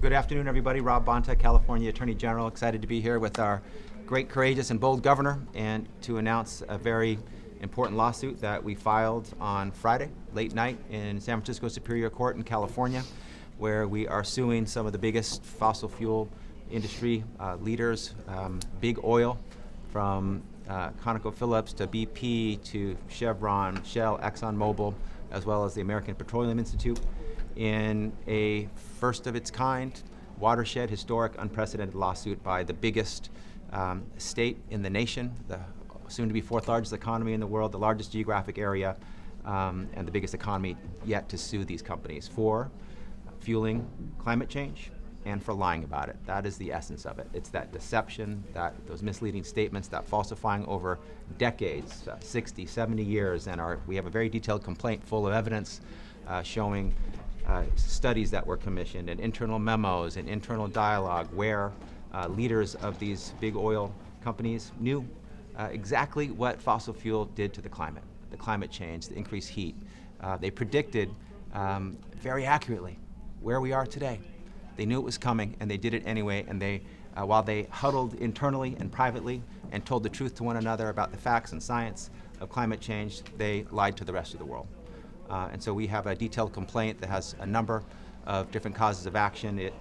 Good afternoon, everybody. Rob Bonta, California Attorney General. Excited to be here with our great, courageous, and bold governor and to announce a very important lawsuit that we filed on Friday, late night, in San Francisco Superior Court in California, where we are suing some of the biggest fossil fuel industry leaders, big oil, from ConocoPhillips to BP to Chevron, Shell, ExxonMobil, as well as the American Petroleum Institute, in a first of its kind, watershed, historic, unprecedented lawsuit by the biggest state in the nation, the soon to be fourth largest economy in the world, the largest geographic area, and the biggest economy yet to sue these companies for fueling climate change and for lying about it. That is the essence of it. It's that deception, those misleading statements, that falsifying over decades, 60, 70 years, and we have a very detailed complaint full of evidence showing studies that were commissioned and internal memos and internal dialogue where leaders of these big oil companies knew exactly what fossil fuel did to the climate change, the increased heat. They predicted very accurately where we are today. They knew it was coming, and they did it anyway, and while they huddled internally and privately and told the truth to one another about the facts and science of climate change, they lied to the rest of the world. And so we have a detailed complaint that has a number of different causes of action. It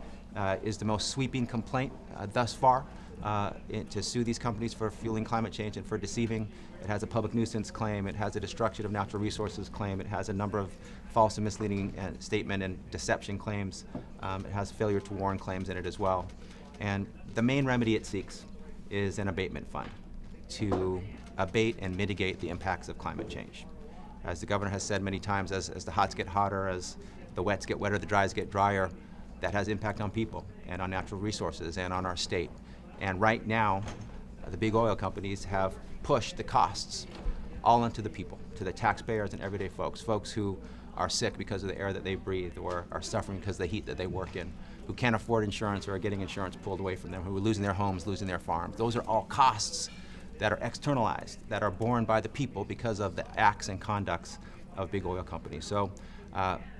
is the most sweeping complaint thus far to sue these companies for fueling climate change and for deceiving. It has a public nuisance claim. It has a destruction of natural resources claim. It has a number of false and misleading statement and deception claims. It has failure to warn claims in it as well. And the main remedy it seeks is an abatement fund to abate and mitigate the impacts of climate change. As the governor has said many times, as the hots get hotter, as the wets get wetter, the dries get drier, that has impact on people and on natural resources and on our state. And right now, the big oil companies have pushed the costs all onto the people, to the taxpayers and everyday folks who are sick because of the air that they breathe or are suffering because of the heat that they work in, who can't afford insurance or are getting insurance pulled away from them, who are losing their homes, losing their farms. Those are all costs that are externalized, that are borne by the people because of the acts and conducts of big oil companies. So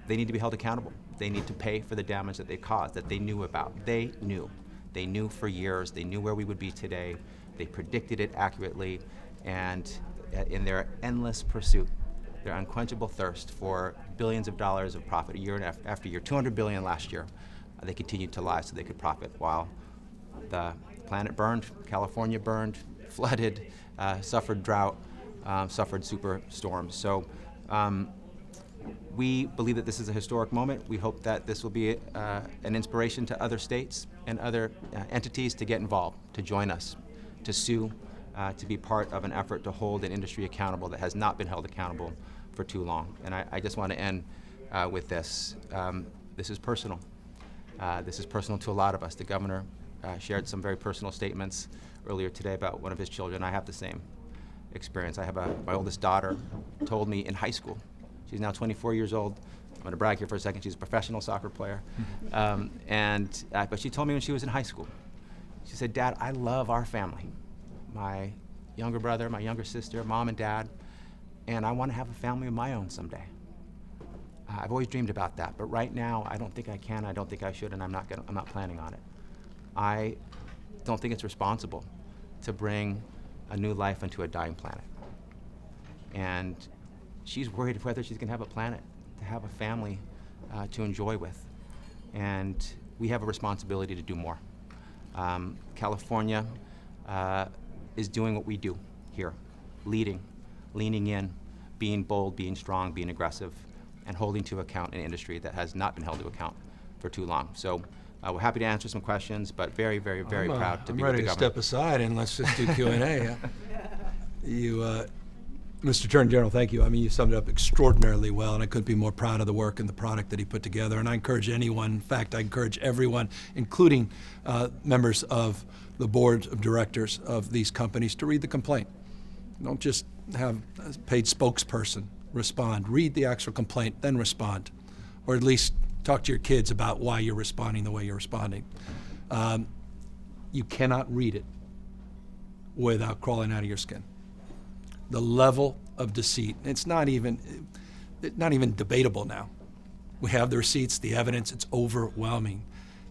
they need to be held accountable. They need to pay for the damage that they caused, that they knew about. They knew for years. They knew where we would be today. They predicted it accurately, and in their endless pursuit, their unquenchable thirst for billions of dollars of profit year after year, $200 billion last year, they continued to lie so they could profit while the planet burned, California burned, flooded, suffered drought, suffered super storms. So we believe that this is a historic moment. We hope that this will be an inspiration to other states and other entities to get involved, to join us, to sue, to be part of an effort to hold an industry accountable that has not been held accountable for too long. And I just want to end with this. This is personal. This is personal to a lot of us. The governor shared some very personal statements earlier today about one of his children. I have the same experience. I have my oldest daughter told me in high school. She's now 24 years old. I'm going to brag here for a second. She's a professional soccer player. But she told me when she was in high school, she said, "Dad, I love our family. My younger brother, my younger sister, mom and dad, and I want to have a family of my own someday. I've always dreamed about that, but right now I don't think I can, I don't think I should, and I'm not planning on it. I don't think it's responsible to bring a new life into a dying planet." And she's worried whether she's going to have a planet to have a family to enjoy with. And we have a responsibility to do more. California is doing what we do here, leading, leaning in, being bold, being strong, being aggressive, and holding to account an industry that has not been held to account for too long. So we're happy to answer some questions, but very, very, very proud to be with the governor. I'm ready to step aside and let's just do Q&A. Mr. Attorney General, thank you. I mean, you summed it up extraordinarily well, and I couldn't be more proud of the work and the product that he put together. And I encourage anyone, in fact, I encourage everyone, including members of the board of directors of these companies, to read the complaint. Don't just have a paid spokesperson respond. Read the actual complaint, then respond. Or at least talk to your kids about why you're responding the way you're responding. You cannot read it without crawling out of your skin. The level of deceit, it's not even debatable now. We have the receipts, the evidence, it's overwhelming.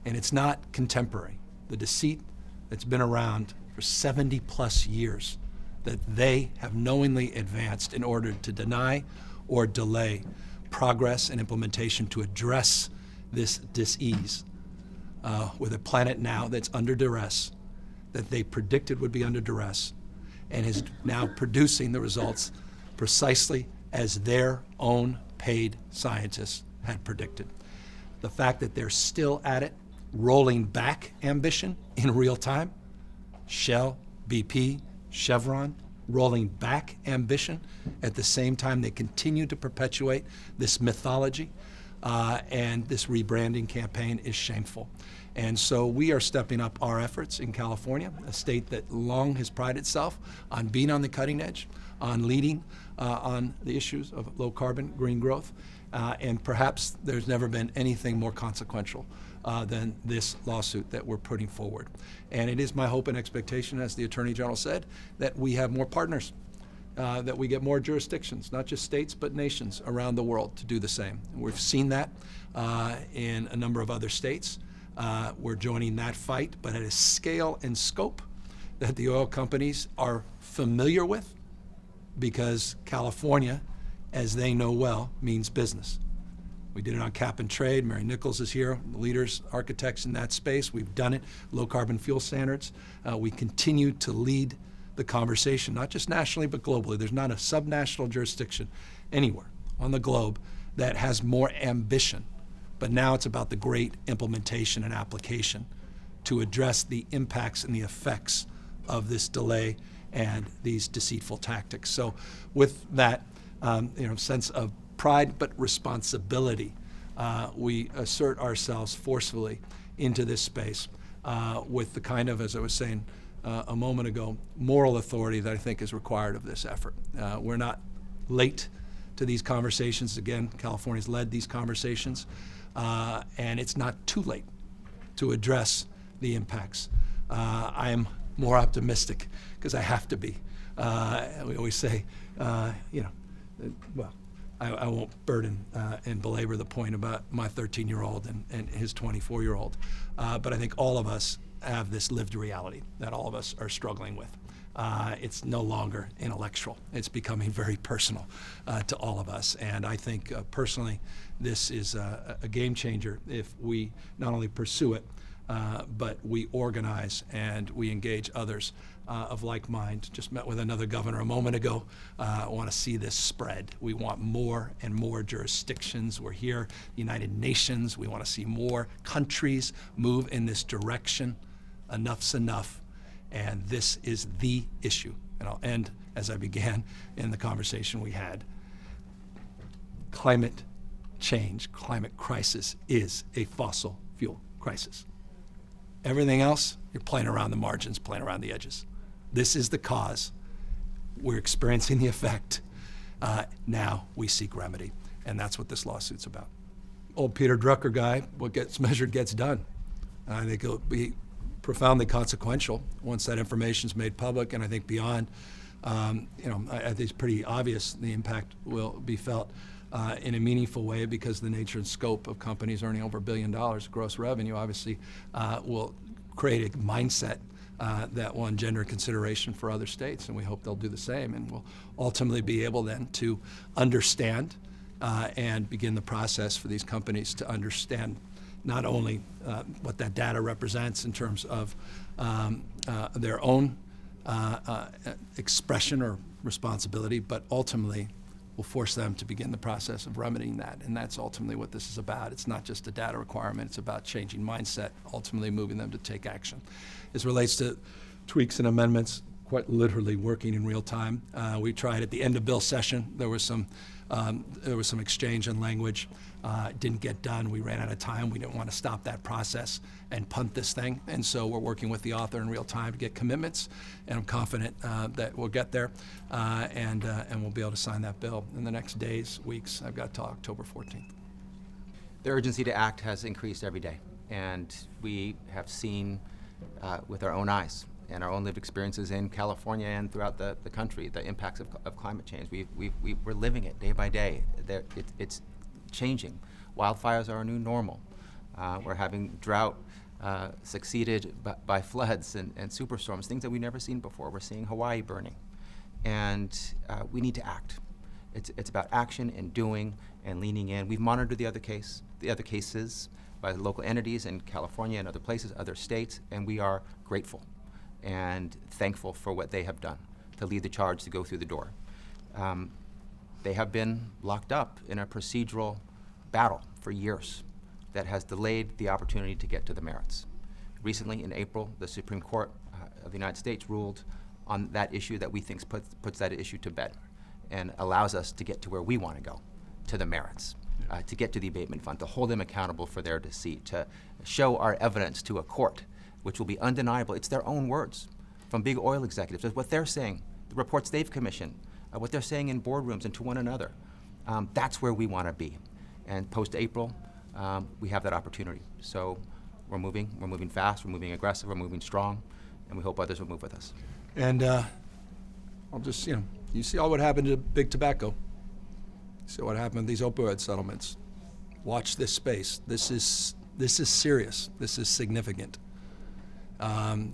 And it's not contemporary. The deceit that's been around for 70 plus years that they have knowingly advanced in order to deny or delay progress and implementation to address this dis-ease with a planet now that's under duress, that they predicted would be under duress, and is now producing the results precisely as their own paid scientists had predicted. The fact that they're still at it, rolling back ambition in real time, Shell, BP, Chevron, rolling back ambition at the same time they continue to perpetuate this mythology and this rebranding campaign is shameful. And so we are stepping up our efforts in California, a state that long has prided itself on being on the cutting edge, on leading on the issues of low carbon, green growth, and perhaps there's never been anything more consequential than this lawsuit that we're putting forward. And it is my hope and expectation, as the Attorney General said, that we have more partners, that we get more jurisdictions, not just states, but nations around the world to do the same. And we've seen that in a number of other states. We're joining that fight, but at a scale and scope that the oil companies are familiar with, because California, as they know well, means business. We did it on cap and trade. Mary Nichols is here, leaders, architects in that space. We've done it, low carbon fuel standards. We continue to lead the conversation, not just nationally, but globally. There's not a subnational jurisdiction anywhere on the globe that has more ambition. But now it's about the great implementation and application to address the impacts and the effects of this delay and these deceitful tactics. So with that sense of pride but responsibility, we assert ourselves forcefully into this space with the kind of, as I was saying a moment ago, moral authority that I think is required of this effort. We're not late to these conversations. Again, California's led these conversations, and it's not too late to address the impacts. I am more optimistic because I have to be. We always say, well, I won't burden and belabor the point about my 13-year-old and his 24-year-old, but I think all of us have this lived reality that all of us are struggling with. It's no longer intellectual. It's becoming very personal to all of us. And I think personally, this is a game changer if we not only pursue it, but we organize and we engage others of like mind. Just met with another governor a moment ago. I want to see this spread. We want more and more jurisdictions. We're here, United Nations. We want to see more countries move in this direction. Enough's enough. And this is the issue. And I'll end as I began in the conversation we had. Climate change, climate crisis is a fossil fuel crisis. Everything else, you're playing around the margins, playing around the edges. This is the cause. We're experiencing the effect. Now we seek remedy. And that's what this lawsuit's about. Old Peter Drucker guy, what gets measured gets done. I think it'll be profoundly consequential once that information is made public, and I think beyond, I think it's pretty obvious the impact will be felt in a meaningful way, because the nature and scope of companies earning over $1 billion gross revenue obviously will create a mindset that will engender consideration for other states, and we hope they'll do the same, and we'll ultimately be able then to understand and begin the process for these companies to understand not only what that data represents in terms of their own expression or responsibility, but ultimately will force them to begin the process of remedying that. And that's ultimately what this is about. It's not just a data requirement, it's about changing mindset, ultimately moving them to take action. As relates to tweaks and amendments, quite literally working in real time. We tried at the end of Bill's session, there was some exchange in language. It didn't get done. We ran out of time. We didn't want to stop that process and punt this thing. And so we're working with the author in real time to get commitments. And I'm confident that we'll get there and we'll be able to sign that bill in the next days, weeks. I've got till October 14th. The urgency to act has increased every day. And we have seen with our own eyes and our own lived experiences in California and throughout the country, the impacts of climate change. We're living it day by day. It's changing. Wildfires are our new normal. We're having drought succeeded by floods and superstorms, things that we've never seen before. We're seeing Hawaii burning. And we need to act. It's about action and doing and leaning in. We've monitored the other cases by the local entities in California and other places, other states, and we are grateful and thankful for what they have done to lead the charge to go through the door. They have been locked up in a procedural battle for years that has delayed the opportunity to get to the merits. Recently, in April, the Supreme Court of the United States ruled on that issue that we think puts that issue to bed and allows us to get to where we want to go, to the merits, to get to the abatement fund, to hold them accountable for their deceit, to show our evidence to a court, which will be undeniable. It's their own words from big oil executives. It's what they're saying, the reports they've commissioned, what they're saying in boardrooms and to one another. That's where we want to be. And post-April, we have that opportunity. So we're moving fast, we're moving aggressive, we're moving strong, and we hope others will move with us. And I'll just, you see all what happened to big tobacco. You see what happened with these opioid settlements. Watch this space. This is serious. This is significant. And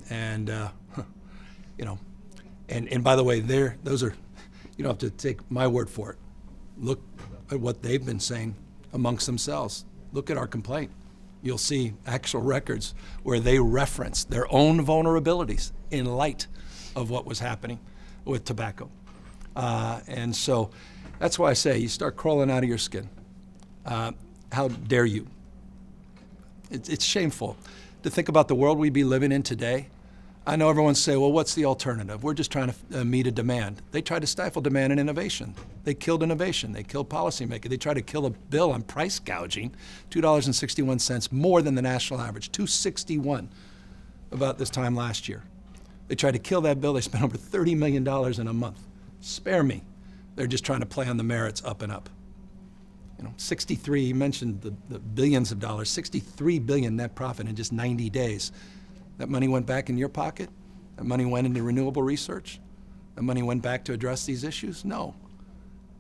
by the way, those are, you don't have to take my word for it. Look at what they've been saying amongst themselves. Look at our complaint. You'll see actual records where they reference their own vulnerabilities in light of what was happening with tobacco. And so that's why I say you start crawling out of your skin. How dare you? It's shameful to think about the world we'd be living in today. I know everyone say, well, what's the alternative? We're just trying to meet a demand. They tried to stifle demand and innovation. They killed innovation. They killed policymaking. They tried to kill a bill on price gouging, $2.61 more than the national average, $2.61 about this time last year. They tried to kill that bill. They spent over $30 million in a month. Spare me. They're just trying to play on the merits up and up. 63, you mentioned the billions of dollars, 63 billion net profit in just 90 days. That money went back in your pocket? That money went into renewable research? That money went back to address these issues? No.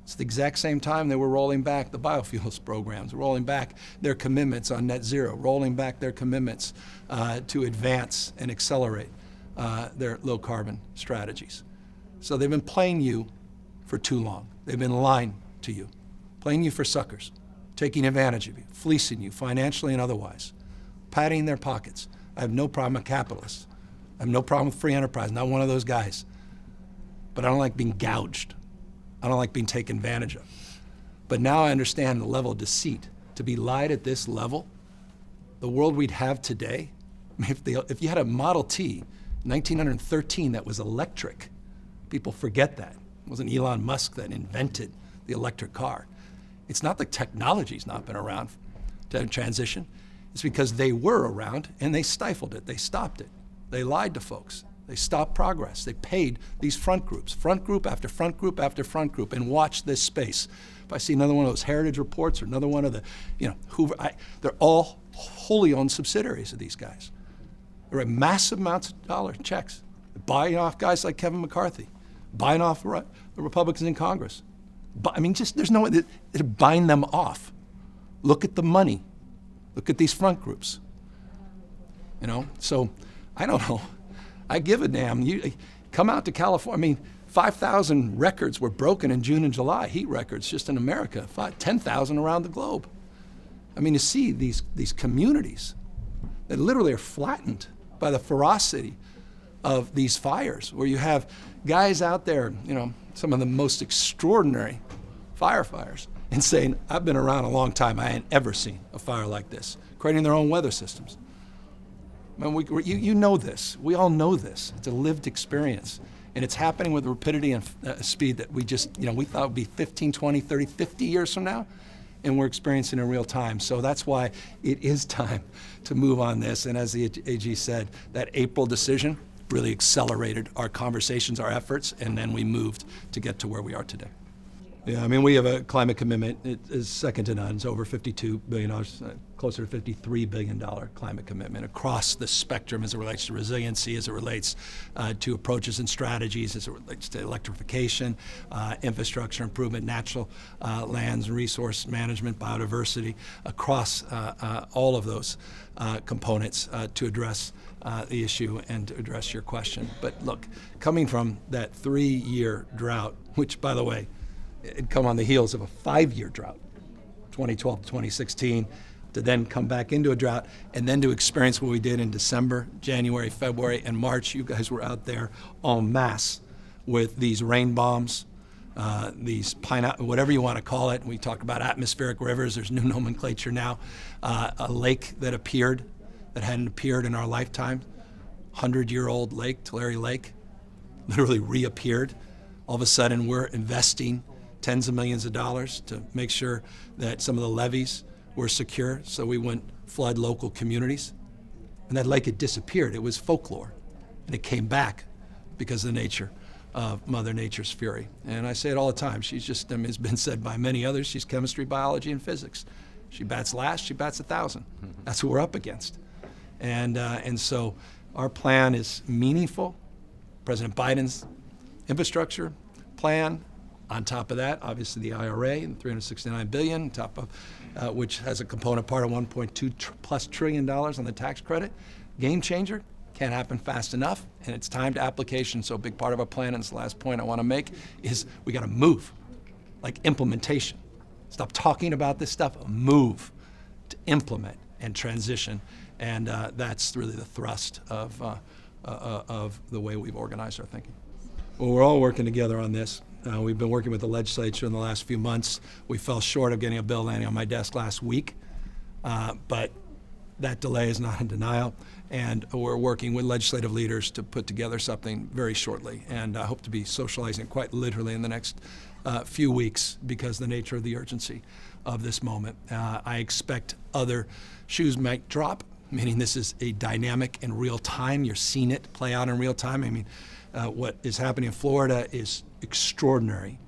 It's the exact same time they were rolling back the biofuels programs, rolling back their commitments on net zero, rolling back their commitments to advance and accelerate their low carbon strategies. So they've been playing you for too long. They've been lying to you, playing you for suckers, taking advantage of you, fleecing you financially and otherwise, padding their pockets. I have no problem with capitalists. I have no problem with free enterprise, not one of those guys. But I don't like being gouged. I don't like being taken advantage of. But now I understand the level of deceit. To be lied at this level, the world we'd have today, if you had a Model T, 1913, that was electric, people forget that. It wasn't Elon Musk that invented the electric car. It's not the technology's not been around to transition. It's because they were around and they stifled it. They stopped it. They lied to folks. They stopped progress. They paid these front group after front group after front group, and watch this space. If I see another one of those Heritage reports or another one of the, Hoover, they're all wholly owned subsidiaries of these guys. They write massive amounts of dollar checks, buying off guys like Kevin McCarthy, buying off the Republicans in Congress. There's no way to bind them off. Look at the money. Look at these front groups. So I don't know. I give a damn. You come out to California. 5,000 records were broken in June and July, heat records just in America, 10,000 around the globe. To see these communities that literally are flattened by the ferocity of these fires, where you have guys out there, some of the most extraordinary firefighters, and saying, I've been around a long time, I ain't ever seen a fire like this, creating their own weather systems. You know this. We all know this. It's a lived experience. And it's happening with rapidity and speed that we just, we thought would be 15, 20, 30, 50 years from now, and we're experiencing in real time. So that's why it is time to move on this. And as the AG said, that April decision really accelerated our conversations, our efforts, and then we moved to get to where we are today. Yeah, I mean, we have a climate commitment. It is second to none. It's over $52 billion, closer to $53 billion climate commitment across the spectrum as it relates to resiliency, as it relates to approaches and strategies, as it relates to electrification, infrastructure improvement, natural lands and resource management, biodiversity, across all of those components to address the issue and to address your question. But look, coming from that 3-year drought, which, by the way, it'd come on the heels of a 5-year drought, 2012 to 2016, to then come back into a drought and then to experience what we did in December, January, February, and March. You guys were out there en masse with these rain bombs, these whatever you want to call it. We talk about atmospheric rivers. There's new nomenclature now. A lake that appeared that hadn't appeared in our lifetime, 100-year-old lake, Tulare Lake, literally reappeared. All of a sudden, we're investing tens of millions of dollars to make sure that some of the levees were secure so we wouldn't flood local communities. And that lake had disappeared. It was folklore. And it came back because of the nature of Mother Nature's fury. And I say it all the time. She's just, I mean, it's been said by many others, she's chemistry, biology, and physics. She bats last, she bats 1,000. That's who we're up against. And so our plan is meaningful. President Biden's infrastructure plan. On top of that, obviously the IRA and $369 billion, on top of which has a component part of $1.2+ trillion on the tax credit. Game changer, can't happen fast enough, and it's timed application. So a big part of our plan, and this last point I want to make, is we got to move, like implementation. Stop talking about this stuff, move to implement and transition, and that's really the thrust of the way we've organized our thinking. Well, we're all working together on this. We've been working with the legislature in the last few months. We fell short of getting a bill landing on my desk last week, but that delay is not in denial, and we're working with legislative leaders to put together something very shortly, and I hope to be socializing quite literally in the next few weeks because of the nature of the urgency of this moment. I expect other shoes might drop, meaning this is a dynamic in real time. You're seeing it play out in real time. I mean, what is happening in Florida is extraordinary.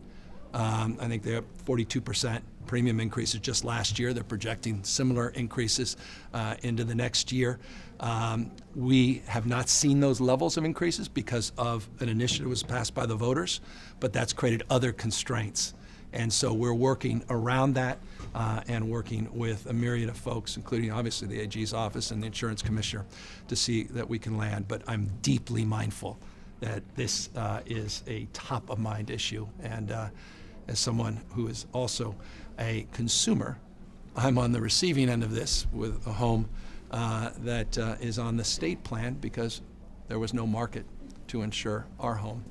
I think they have 42% premium increases just last year. They're projecting similar increases into the next year. We have not seen those levels of increases because of an initiative that was passed by the voters, but that's created other constraints. And so we're working around that and working with a myriad of folks, including obviously the AG's office and the insurance commissioner, to see that we can land. But I'm deeply mindful that this is a top-of-mind issue. And as someone who is also a consumer, I'm on the receiving end of this with a home that is on the state plan because there was no market to insure our home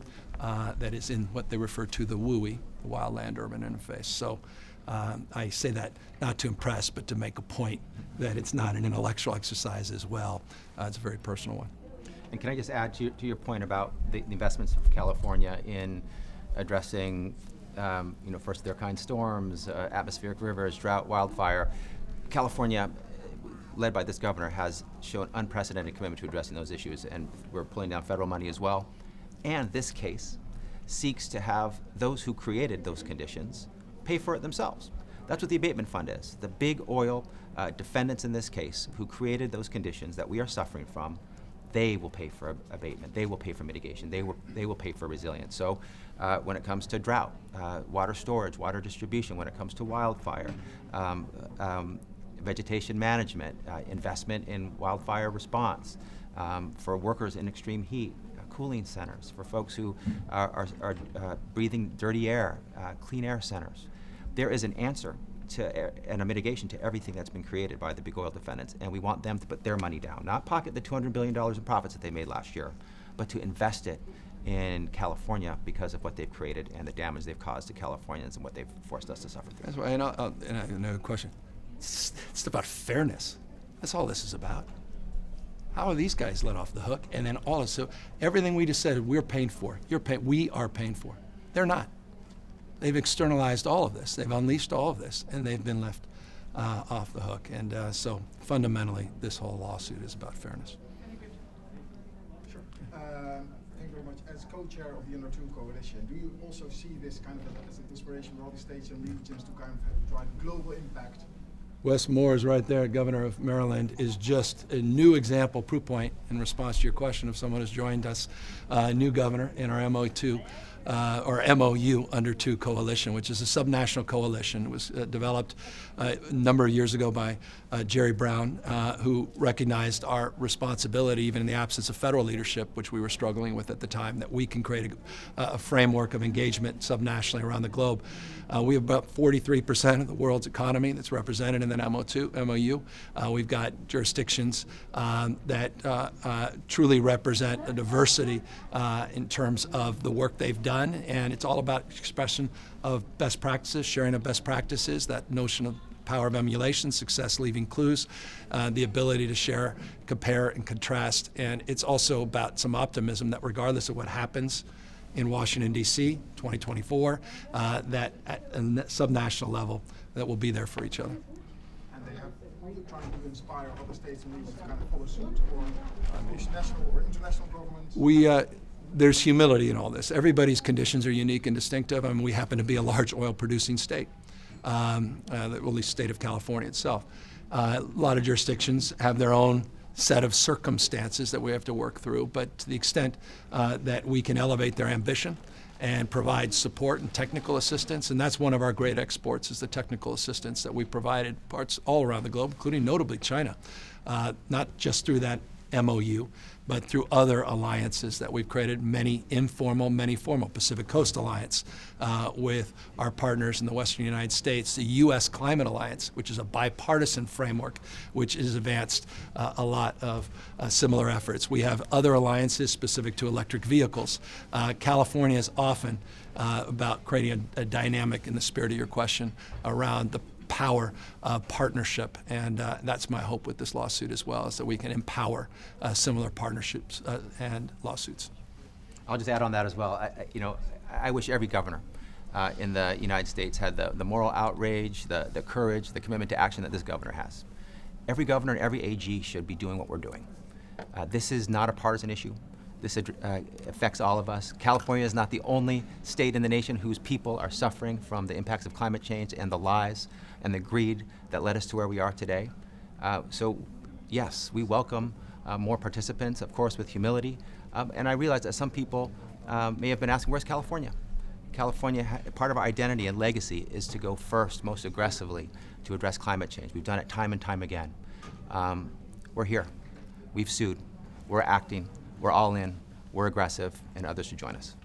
that is in what they refer to the WUI, the Wildland-Urban Interface. So I say that not to impress, but to make a point that it's not an intellectual exercise as well. It's a very personal one. And can I just add to your point about the investments of California in addressing, first of their kind storms, atmospheric rivers, drought, wildfire. California, led by this governor, has shown unprecedented commitment to addressing those issues, and we're pulling down federal money as well. And this case seeks to have those who created those conditions pay for it themselves. That's what the abatement fund is. The big oil defendants in this case who created those conditions that we are suffering from, they will pay for abatement. They will pay for mitigation. They will pay for resilience. So when it comes to drought, water storage, water distribution, when it comes to wildfire, vegetation management, investment in wildfire response, for workers in extreme heat, cooling centers, for folks who are breathing dirty air, clean air centers. There is an answer to and a mitigation to everything that's been created by the big oil defendants, and we want them to put their money down, not pocket the $200 billion in profits that they made last year, but to invest it in California because of what they've created and the damage they've caused to Californians and what they've forced us to suffer through. That's why, and I have another question. It's about fairness. That's all this is about. How are these guys let off the hook? And then all of so everything we just said we're paying for, we are paying for. They're not. They've externalized all of this. They've unleashed all of this, and they've been left off the hook. And so fundamentally, this whole lawsuit is about fairness. Sure. Thank you very much. As co-chair of the Under 2 Coalition, do you also see this kind of as an inspiration for all the states and regions to kind of drive global impact? Wes Moore is right there, Governor of Maryland, is just a new example, proof point, in response to your question of someone who's joined us, new governor in our MO2, or MOU Under 2 Coalition, which is a subnational coalition. It was developed a number of years ago by Jerry Brown, who recognized our responsibility, even in the absence of federal leadership, which we were struggling with at the time, that we can create a framework of engagement subnationally around the globe. We have about 43% of the world's economy that's represented in that MOU. We've got jurisdictions that truly represent a diversity in terms of the work they've done, and it's all about expression of best practices, sharing of best practices, that notion of power of emulation, success leaving clues, the ability to share, compare, and contrast. And it's also about some optimism that regardless of what happens in Washington, D.C., 2024, that at a subnational level, that we'll be there for each other. And they have trying to inspire other states and regions to kind of follow suit, or national or international governments? There's humility in all this. Everybody's conditions are unique and distinctive. I mean, we happen to be a large oil-producing state, at least state of California itself. A lot of jurisdictions have their own set of circumstances that we have to work through, but to the extent that we can elevate their ambition and provide support and technical assistance, and that's one of our great exports, is the technical assistance that we provided parts all around the globe, including notably China, not just through that MOU, but through other alliances that we've created, many informal, many formal. Pacific Coast Alliance with our partners in the Western United States, the U.S. Climate Alliance, which is a bipartisan framework, which has advanced a lot of similar efforts. We have other alliances specific to electric vehicles. California is often about creating a dynamic, in the spirit of your question, around the power of partnership, and that's my hope with this lawsuit as well, is that we can empower similar partnerships and lawsuits. I'll just add on that as well. I wish every governor in the United States had the moral outrage, the courage, the commitment to action that this governor has. Every governor and every AG should be doing what we're doing. This is not a partisan issue. This affects all of us. California is not the only state in the nation whose people are suffering from the impacts of climate change and the lies and the greed that led us to where we are today. So yes, we welcome more participants, of course, with humility. And I realize that some people may have been asking, where's California? California, part of our identity and legacy is to go first, most aggressively, to address climate change. We've done it time and time again. We're here. We've sued. We're acting. We're all in. We're aggressive, and others should join us.